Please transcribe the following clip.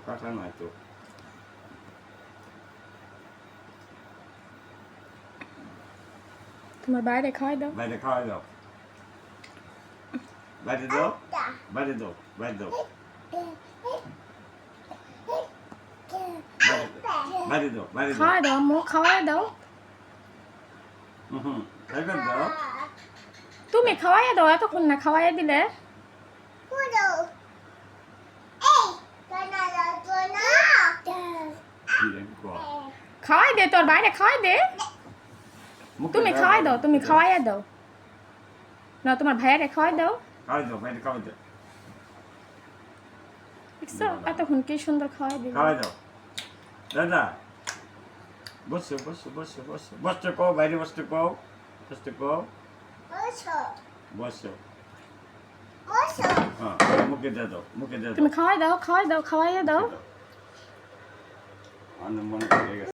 কাটা নয় তো। তোমার বাইরে খাওয়াই দাও। বাইরে খাওয়াই দাও। বাইরে দাও, বাইরে দাও, বাইরে দাও, বাইরে দাও, বাইরে দাও। খাওয়াই দাও আম্মু, খাওয়াই দাও। খাইবেন দাও। তুমি খাওয়াই দাও, এতক্ষণ না খাওয়াই দিলে। খাওয়াই দে, তোর বাইরে খাওয়াই দে। তুমি খাওয়াই দাও, তুমি খাওয়াই দাও না, তোমার ভাইয়ারে খাওয়াই দাও। খাওয়াই দাও, বাইরে খাওয়াই দাও। দেখছো এতক্ষণ কি সুন্দর খাওয়াই দিল। খাওয়াই দাও। দাদা বসো বসো বসো বসো বসতে কও, বাইরে বসতে কও, বসতে কও, বসো। হ্যাঁ, মুখে দিয়ে দাও, মুখে দিয়ে দাও। তুমি খাওয়াই দাও, খাওয়াই দাও, খাওয়াই দাও। মনে পড়ে গেছে।